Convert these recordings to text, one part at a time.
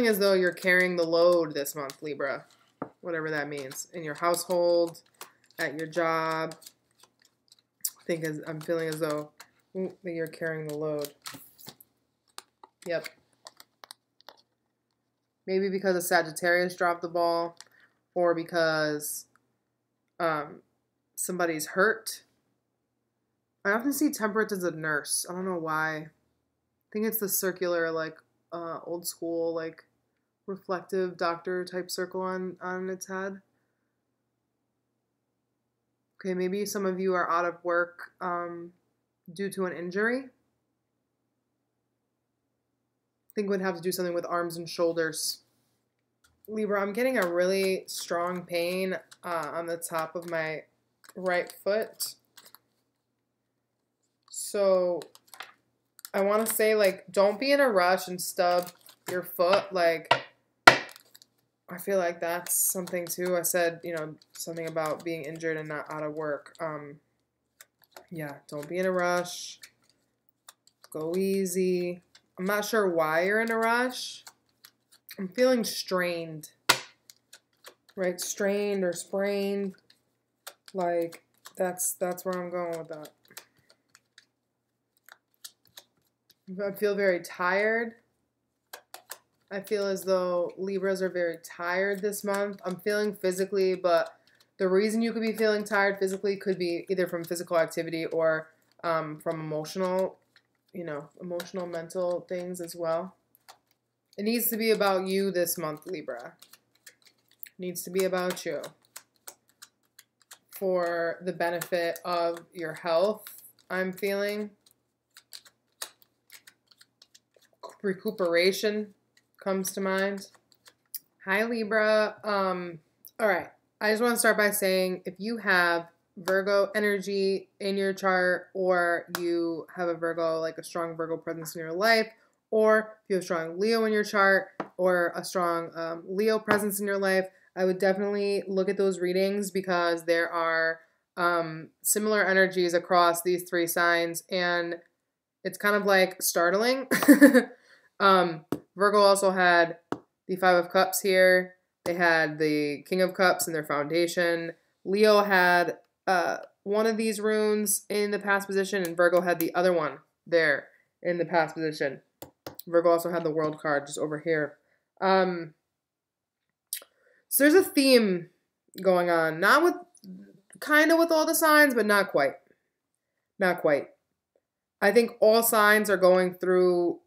feeling as though you're carrying the load this month, Libra. Whatever that means. In your household, at your job. I'm feeling as though that you're carrying the load. Yep. Maybe because a Sagittarius dropped the ball, or because somebody's hurt. I often see Temperance as a nurse. I don't know why. I think it's the circular, like, old school, like, reflective doctor type circle on its head. Okay, maybe some of you are out of work due to an injury. I think it would have to do something with arms and shoulders. Libra, I'm getting a really strong pain on the top of my right foot. So I want to say, like, don't be in a rush and stub your foot. Like, I feel like that's something too. I said, you know, something about being injured and not out of work. Yeah, don't be in a rush. Go easy. I'm not sure why you're in a rush. I'm feeling strained. Right? Strained or sprained. Like, that's where I'm going with that. I feel very tired. I feel as though Libras are very tired this month. I'm feeling physically, but the reason you could be feeling tired physically could be either from physical activity or from emotional, emotional, mental things as well. It needs to be about you this month, Libra. It needs to be about you. For the benefit of your health, I'm feeling. Recuperation comes to mind. Hi, Libra. All right. I just want to start by saying if you have Virgo energy in your chart, or you have a Virgo, like a strong Virgo presence in your life, or if you have strong Leo in your chart, or a strong Leo presence in your life, I would definitely look at those readings because there are similar energies across these three signs, and it's kind of like startling. Virgo also had the Five of Cups here. They had the King of Cups in their foundation. Leo had one of these runes in the past position, and Virgo had the other one there in the past position. Virgo also had the World card just over here. So there's a theme going on. Not with, kind of with all the signs, but not quite. Not quite. I think all signs are going through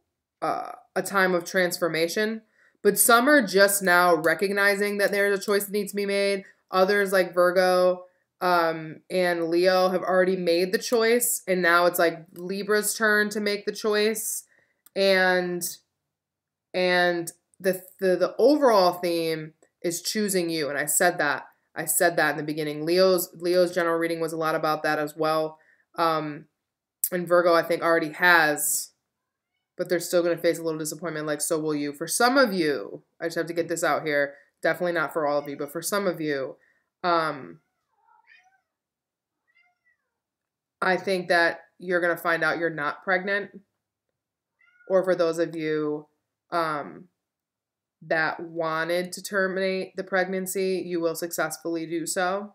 a time of transformation, but some are just now recognizing that there's a choice that needs to be made. Others, like Virgo and Leo, have already made the choice, and now it's like Libra's turn to make the choice. And the overall theme is choosing you, and I said that in the beginning. Leo's general reading was a lot about that as well. And Virgo, I think, already has, but they're still going to face a little disappointment, like so will you. For some of you, I just have to get this out here, definitely not for all of you, but for some of you, I think that you're going to find out you're not pregnant. Or for those of you that wanted to terminate the pregnancy, you will successfully do so.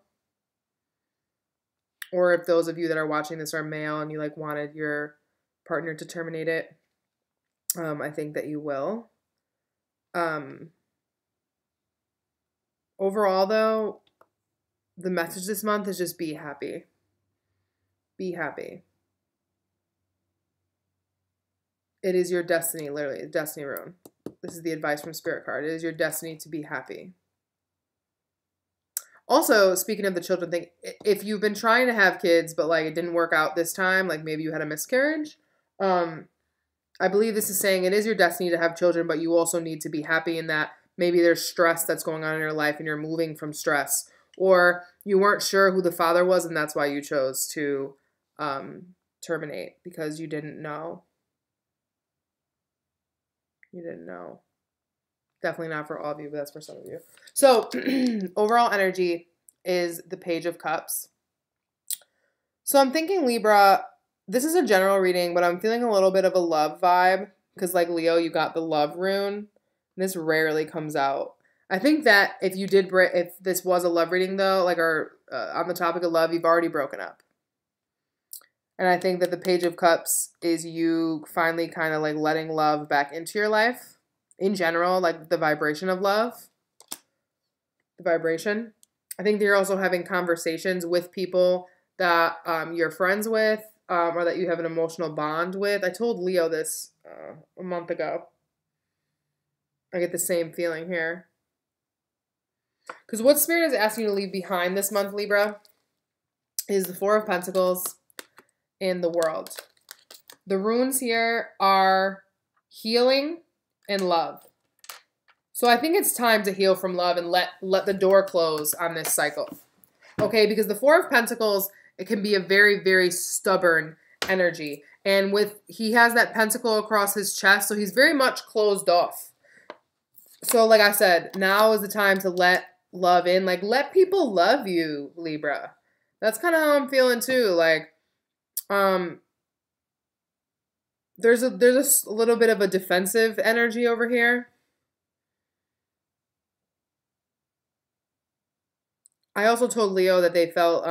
Or if those of you that are watching this are male and you like wanted your partner to terminate it, I think that you will. Overall, though, the message this month is just be happy. Be happy. It is your destiny, literally, the destiny rune. This is the advice from Spirit card. It is your destiny to be happy. Also, speaking of the children thing, if you've been trying to have kids, but like it didn't work out this time, like maybe you had a miscarriage, I believe this is saying it is your destiny to have children, but you also need to be happy in that maybe there's stress that's going on in your life and you're moving from stress. Or you weren't sure who the father was and that's why you chose to terminate, because you didn't know. You didn't know. Definitely not for all of you, but that's for some of you. So overall energy is the Page of Cups. So I'm thinking, Libra, this is a general reading, but I'm feeling a little bit of a love vibe because like Leo, you got the love rune. This rarely comes out. I think that if you did break, if this was a love reading though, like on the topic of love, you've already broken up. And I think that the Page of Cups is you finally kind of like letting love back into your life in general, like the vibration of love, the vibration. I think that you're also having conversations with people that you're friends with or that you have an emotional bond with. I told Leo this a month ago. I get the same feeling here. Because what Spirit is asking you to leave behind this month, Libra, is the Four of Pentacles and the World. The runes here are healing and love. So I think it's time to heal from love and let the door close on this cycle. Okay, because the Four of Pentacles, it can be a very, very stubborn energy. And he has that pentacle across his chest, so he's very much closed off. So like I said, now is the time to let love in. Like, let people love you, Libra. That's kind of how I'm feeling too. Like, there's a little bit of a defensive energy over here. I also told Leo that they felt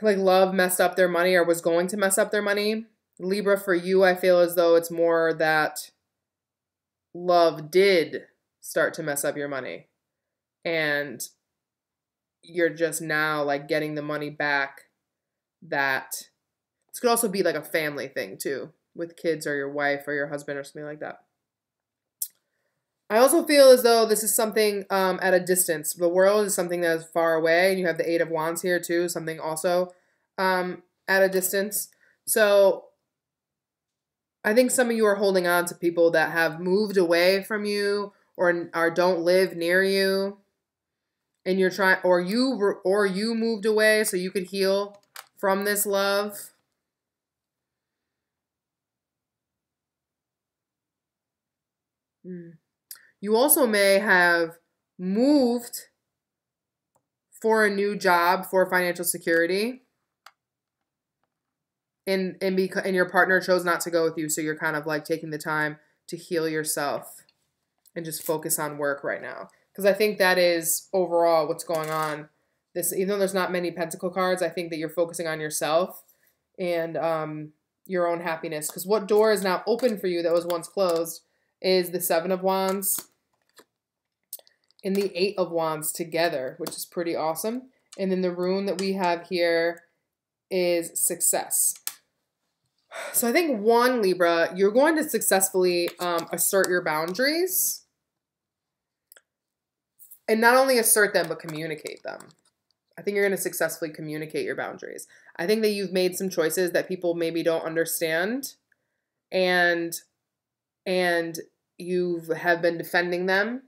like love messed up their money or was going to mess up their money. Libra, for you, I feel as though it's more that love did start to mess up your money. And you're just now like getting the money back. That this could also be like a family thing too, with kids or your wife or your husband or something like that. I also feel as though this is something at a distance. The World is something that is far away, and you have the Eight of Wands here too, something also at a distance. So I think some of you are holding on to people that have moved away from you or don't live near you, and you're trying, or you moved away so you could heal from this love. You also may have moved for a new job for financial security, and your partner chose not to go with you, so you're kind of like taking the time to heal yourself and just focus on work right now. Because I think that is overall what's going on. Even though there's not many Pentacle cards, I think that you're focusing on yourself and your own happiness. Because what door is now open for you that was once closed is the Seven of Wands and the Eight of Wands together, which is pretty awesome. And then the rune that we have here is success. So I think one, Libra, you're going to successfully assert your boundaries. And not only assert them, but communicate them. I think you're going to successfully communicate your boundaries. I think that you've made some choices that people maybe don't understand. And you have been defending them.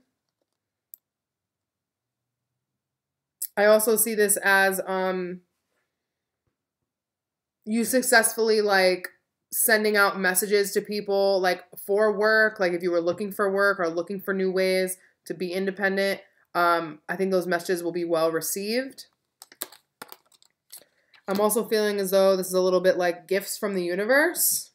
I also see this as you successfully like sending out messages to people like for work, like if you were looking for work or looking for new ways to be independent. I think those messages will be well received. I'm also feeling as though this is a little bit like gifts from the universe.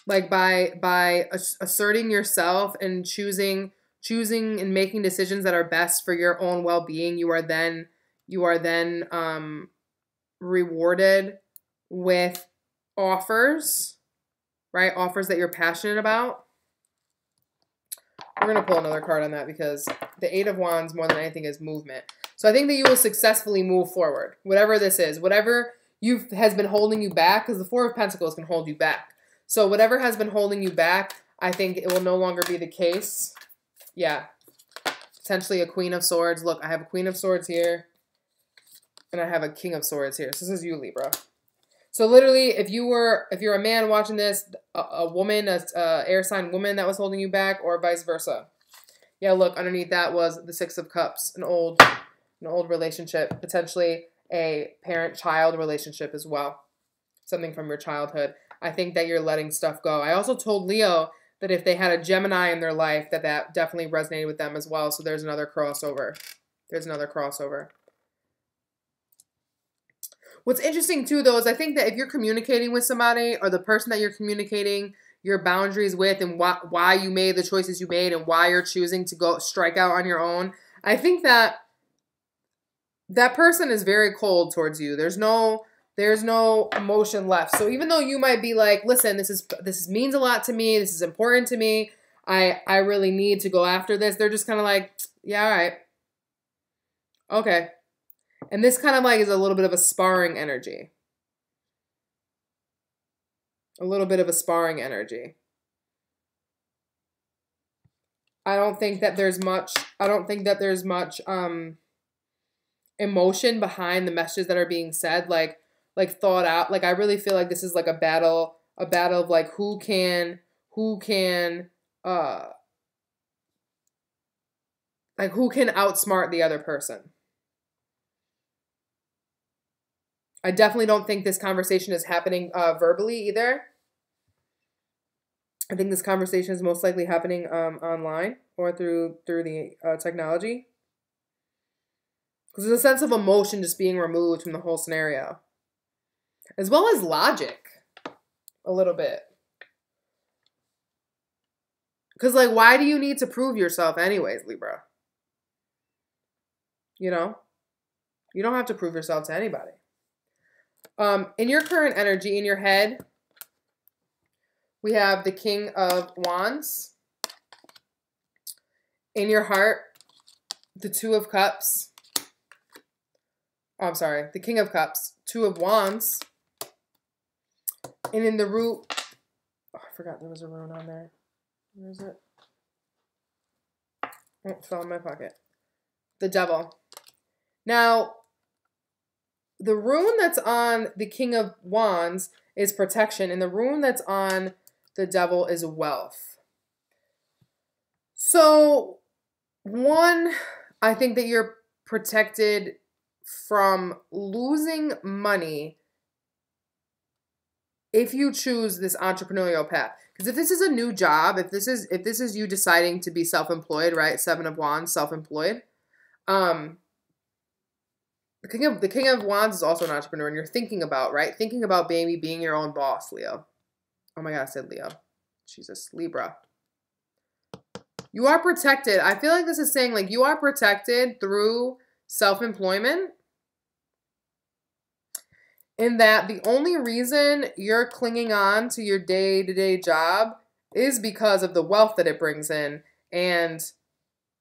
Like by asserting yourself and choosing and making decisions that are best for your own well-being, you are then rewarded with offers, right? Offers that you're passionate about. We're going to pull another card on that because the Eight of Wands, more than anything, is movement. So I think that you will successfully move forward, whatever this is, whatever has been holding you back, because the Four of Pentacles can hold you back. So whatever has been holding you back, I think it will no longer be the case. Yeah. Potentially a Queen of Swords. Look, I have a Queen of Swords here, and I have a King of Swords here. So this is you, Libra. So literally, if you're a man watching this, a woman, a air sign woman that was holding you back, or vice versa. Yeah, look, underneath that was the Six of Cups, an old relationship, potentially a parent-child relationship as well. Something from your childhood. I think that you're letting stuff go. I also told Leo that if they had a Gemini in their life, that definitely resonated with them as well. So there's another crossover. There's another crossover. What's interesting too, though, is I think that if you're communicating with somebody or the person that you're communicating your boundaries with and why you made the choices you made and why you're choosing to go strike out on your own. I think that that person is very cold towards you. There's no emotion left. So even though you might be like, listen, this means a lot to me. This is important to me. I really need to go after this. They're just kind of like, yeah, all right. Okay. And this kind of like is a little bit of a sparring energy. A little bit of a sparring energy. I don't think that there's much emotion behind the messages that are being said, like thought out. Like I really feel like this is like a battle of like who can outsmart the other person. I definitely don't think this conversation is happening verbally either. I think this conversation is most likely happening online or through the technology. Because there's a sense of emotion just being removed from the whole scenario. As well as logic. A little bit. Because, like, why do you need to prove yourself anyways, Libra? You know? You don't have to prove yourself to anybody. In your current energy, in your head, we have the King of Wands. In your heart, the Two of Cups. Oh, I'm sorry, the King of Cups, Two of Wands. And in the root, oh, I forgot there was a rune on there. Where is it? Oh, it fell in my pocket. The Devil. Now, the rune that's on the King of Wands is protection, and the rune that's on the Devil is wealth. So, one, I think that you're protected from losing money if you choose this entrepreneurial path. Because if this is a new job, if this is you deciding to be self-employed, right? Seven of Wands, self-employed. The King of Wands is also an entrepreneur, and you're thinking about, right? Thinking about maybe being your own boss, Leo. Oh my God, I said Leo. Jesus, Libra. You are protected. I feel like this is saying like you are protected through self-employment, in that the only reason you're clinging on to your day-to-day job is because of the wealth that it brings in, but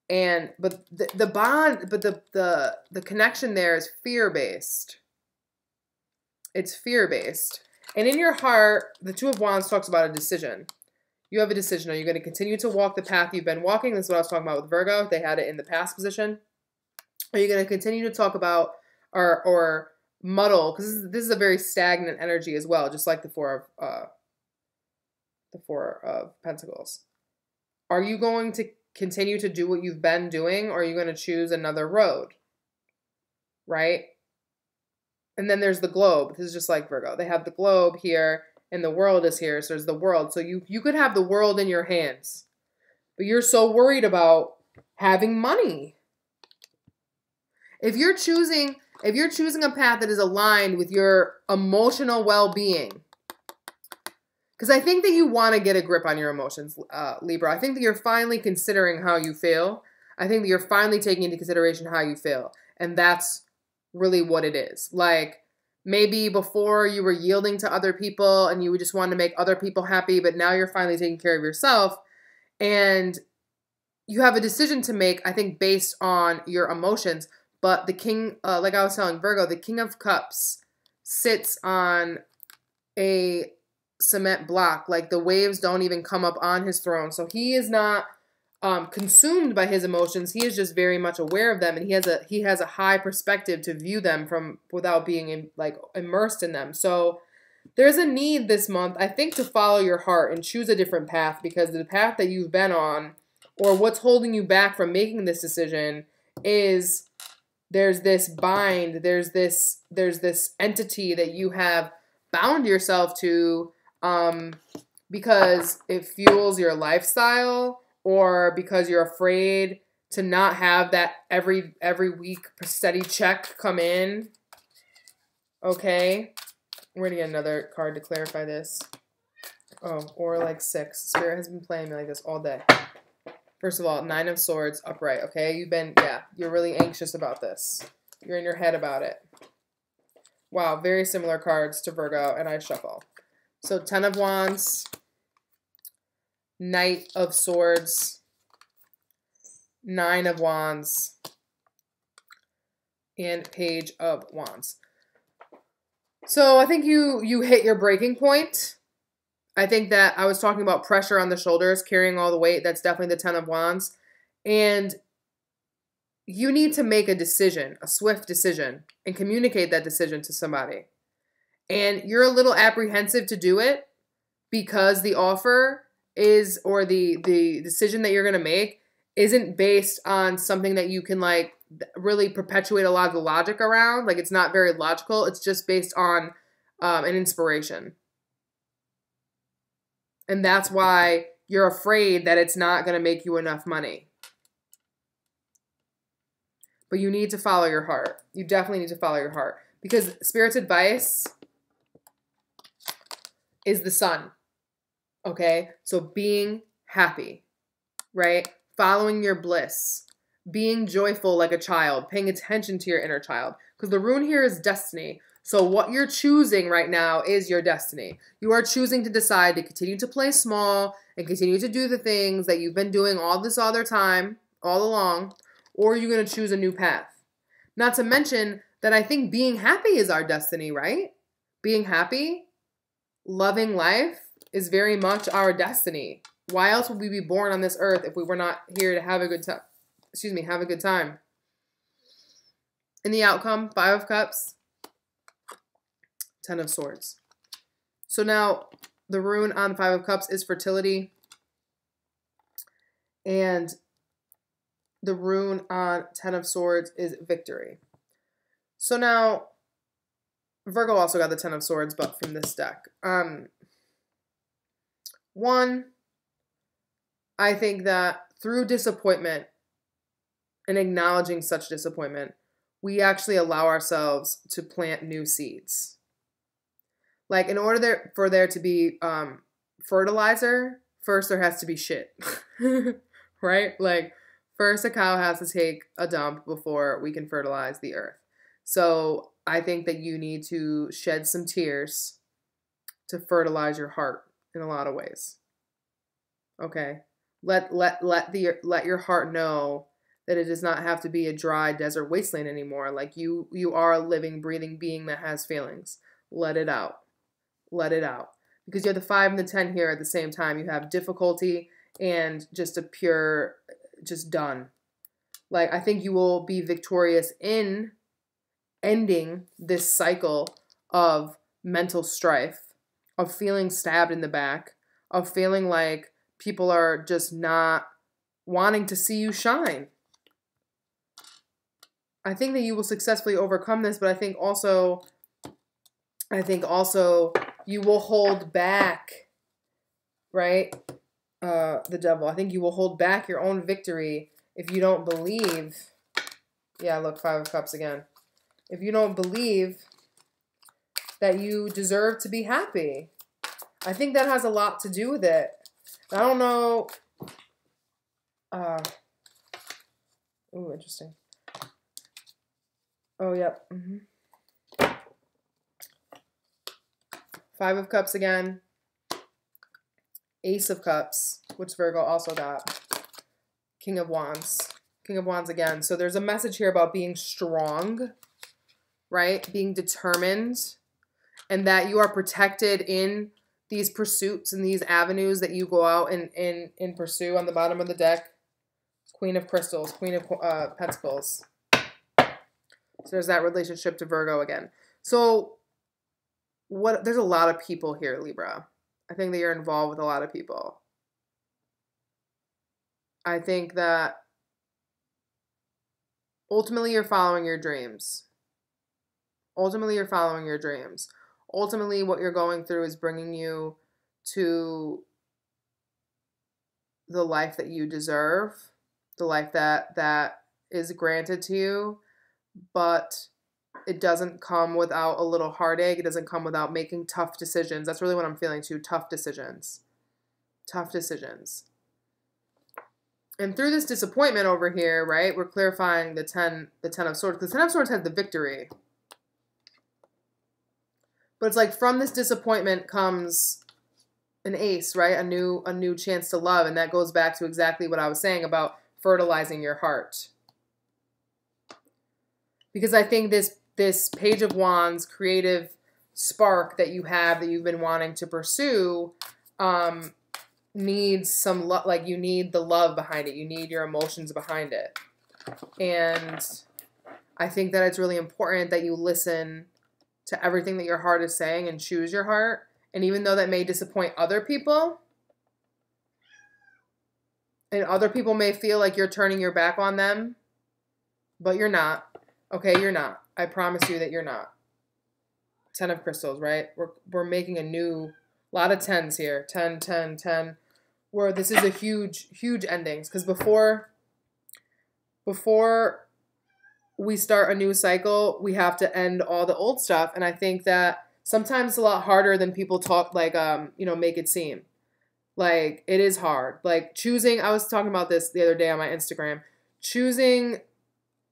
the bond, but the connection there is fear-based. It's fear-based. And in your heart, the Two of Wands talks about a decision. You have a decision. Are you going to continue to walk the path you've been walking? This is what I was talking about with Virgo. They had it in the past position. Are you going to continue to talk about or muddle? Because this is a very stagnant energy as well, just like the Four of Pentacles. Are you going to continue to do what you've been doing, or are you going to choose another road? Right? And then there's the globe. This is just like Virgo. They have the globe here, and the world is here. So there's the world. So you could have the world in your hands, but you're so worried about having money. If you're choosing a path that is aligned with your emotional well-being, because I think that you want to get a grip on your emotions, Libra. I think that you're finally considering how you feel. I think that you're finally taking into consideration how you feel. And that's really what it is. Like, maybe before you were yielding to other people and you just wanted to make other people happy, but now you're finally taking care of yourself. And you have a decision to make, I think, based on your emotions. But the King, like I was telling Virgo, the King of Cups sits on a cement block. Like, the waves don't even come up on his throne. So he is not consumed by his emotions. He is just very much aware of them, and he has a high perspective to view them from without being immersed in them. So there's a need this month, I think, to follow your heart and choose a different path, because the path that you've been on, or what's holding you back from making this decision, is there's this bind, there's this entity that you have bound yourself to, because it fuels your lifestyle, or because you're afraid to not have that every week steady check come in. Okay, we're gonna get another card to clarify this. Oh, or like 6. Spirit has been playing me like this all day. First of all, 9 of Swords upright, okay? You're really anxious about this. You're in your head about it. Wow, very similar cards to Virgo, and I shuffle. So 10 of Wands, Knight of Swords, 9 of Wands, and Page of Wands. So I think you hit your breaking point. I think that I was talking about pressure on the shoulders, carrying all the weight. That's definitely the 10 of Wands. And you need to make a decision, a swift decision, and communicate that decision to somebody. And you're a little apprehensive to do it because the offer is, or the decision that you're going to make isn't based on something that you can like really perpetuate a lot of the logic around. Like it's not very logical. It's just based on an inspiration. And that's why you're afraid that it's not going to make you enough money. But you need to follow your heart. You definitely need to follow your heart. Because Spirit's advice is the Sun. Okay? So being happy, right? Following your bliss. Being joyful like a child. Paying attention to your inner child. Because the rune here is destiny. So what you're choosing right now is your destiny. You are choosing to decide to continue to play small and continue to do the things that you've been doing all this other time, all along, or you're going to choose a new path. Not to mention that I think being happy is our destiny, right? Being happy, loving life is very much our destiny. Why else would we be born on this earth if we were not here to have a good time? Have a good time. In the outcome, 5 of Cups, 10 of Swords. So now the rune on 5 of Cups is fertility. And the rune on 10 of Swords is victory. So now Virgo also got the 10 of Swords, but from this deck. One, I think that through disappointment and acknowledging such disappointment, we actually allow ourselves to plant new seeds. Like in order for there to be fertilizer, first there has to be shit, right? Like first a cow has to take a dump before we can fertilize the earth. So I think that you need to shed some tears to fertilize your heart in a lot of ways. Okay, let your heart know that it does not have to be a dry desert wasteland anymore. Like you are a living, breathing being that has feelings. Let it out. Let it out. Because you have the 5 and the 10 here at the same time. You have difficulty and just a pure, just done. Like, I think you will be victorious in ending this cycle of mental strife, of feeling stabbed in the back, of feeling like people are just not wanting to see you shine. I think that you will successfully overcome this, but I think also you will hold back, right? The Devil. I think you will hold back your own victory if you don't believe. Yeah, look, 5 of Cups again. If you don't believe that you deserve to be happy. I think that has a lot to do with it. I don't know. Ooh, interesting. Oh, yep. 5 of Cups again. Ace of Cups, which Virgo also got. King of Wands. King of Wands again. So there's a message here about being strong, right? Being determined, and that you are protected in these pursuits and these avenues that you go out and pursue. On the bottom of the deck, Queen of Crystals, Queen of Pentacles. So there's that relationship to Virgo again. So there's a lot of people here, Libra. I think that you're involved with a lot of people. I think that ultimately you're following your dreams. Ultimately, you're following your dreams. Ultimately, what you're going through is bringing you to the life that you deserve, the life that is granted to you. But it doesn't come without a little heartache. It doesn't come without making tough decisions. That's really what I'm feeling too. Tough decisions. Tough decisions. And through this disappointment over here, right, we're clarifying the 10 of Swords. Because the 10 of Swords has the victory. But it's like from this disappointment comes an ace, right? A new chance to love. And that goes back to exactly what I was saying about fertilizing your heart. Because I think this Page of Wands creative spark that you have, that you've been wanting to pursue, needs some love. Like, you need the love behind it. You need your emotions behind it. And I think that it's really important that you listen to everything that your heart is saying and choose your heart. And even though that may disappoint other people, and other people may feel like you're turning your back on them, but you're not. Okay, you're not. I promise you that you're not. 10 of Crystals, right? We're making a new, lot of 10s here. 10, 10, 10. Where this is a huge, huge endings. Because before we start a new cycle, we have to end all the old stuff. And I think that sometimes it's a lot harder than people talk, like, make it seem. Like, it is hard. Like, choosing, I was talking about this the other day on my Instagram. Choosing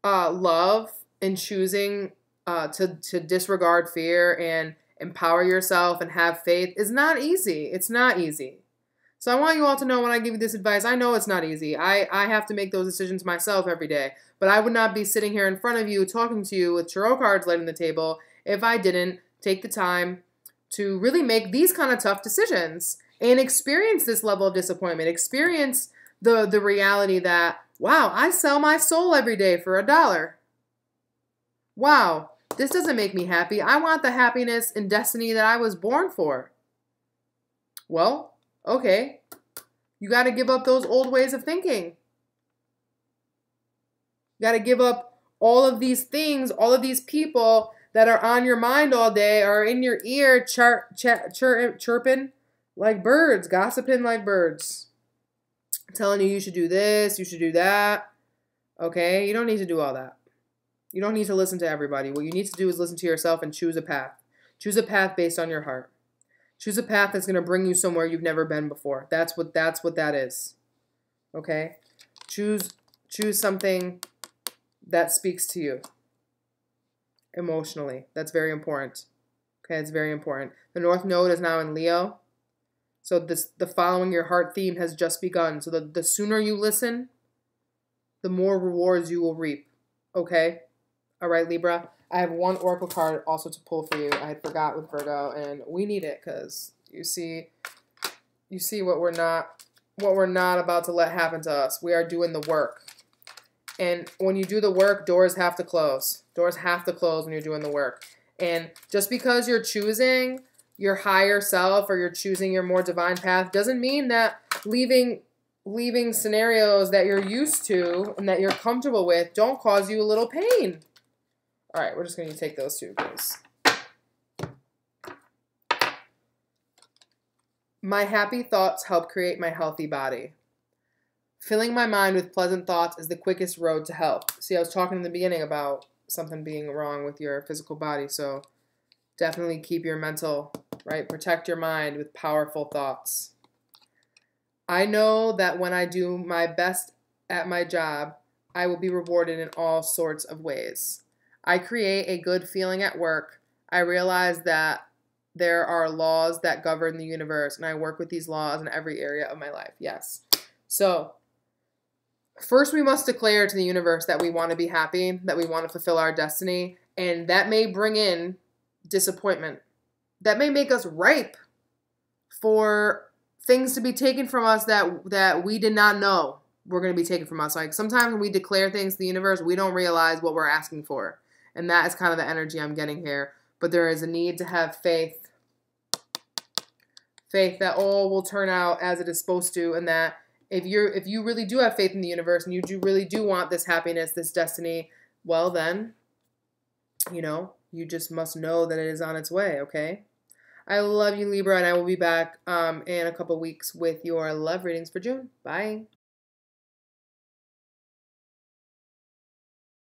love and choosing to disregard fear and empower yourself and have faith is not easy. It's not easy. So I want you all to know, when I give you this advice, I know it's not easy. I have to make those decisions myself every day. But I would not be sitting here in front of you talking to you with tarot cards laid on the table if I didn't take the time to really make these kind of tough decisions and experience this level of disappointment. Experience the reality that, wow, I sell my soul every day for $1. Wow, this doesn't make me happy. I want the happiness and destiny that I was born for. Well, okay. You got to give up those old ways of thinking. You got to give up all of these things, all of these people that are on your mind all day, are in your ear chirping like birds, gossiping like birds. Telling you should do this, you should do that. Okay? You don't need to do all that. You don't need to listen to everybody. What you need to do is listen to yourself and choose a path. Choose a path based on your heart. Choose a path that's going to bring you somewhere you've never been before. That's what that is. Okay? Choose something that speaks to you emotionally. That's very important. Okay, it's very important. The North Node is now in Leo. So the following your heart theme has just begun. So the sooner you listen, the more rewards you will reap. Okay? All right, Libra. I have one oracle card also to pull for you. I had forgot with Virgo, and we need it because you see what we're not about to let happen to us. We are doing the work. And when you do the work, doors have to close. Doors have to close when you're doing the work. And just because you're choosing your higher self or you're choosing your more divine path doesn't mean that leaving scenarios that you're used to and that you're comfortable with don't cause you a little pain. All right, we're just going to take those two, guys. My happy thoughts help create my healthy body. Filling my mind with pleasant thoughts is the quickest road to health. See, I was talking in the beginning about something being wrong with your physical body, so definitely keep your mental, right? Protect your mind with powerful thoughts. I know that when I do my best at my job, I will be rewarded in all sorts of ways. I create a good feeling at work. I realize that there are laws that govern the universe, and I work with these laws in every area of my life. Yes. So, first we must declare to the universe that we want to be happy, that we want to fulfill our destiny, and that may bring in disappointment. That may make us ripe for things to be taken from us that we did not know were going to be taken from us. Like, sometimes when we declare things to the universe, we don't realize what we're asking for. And that is kind of the energy I'm getting here. But there is a need to have faith. Faith that all will turn out as it is supposed to. And that if you really do have faith in the universe and you really do want this happiness, this destiny, well then, you just must know that it is on its way, okay? I love you, Libra, and I will be back in a couple weeks with your love readings for June. Bye.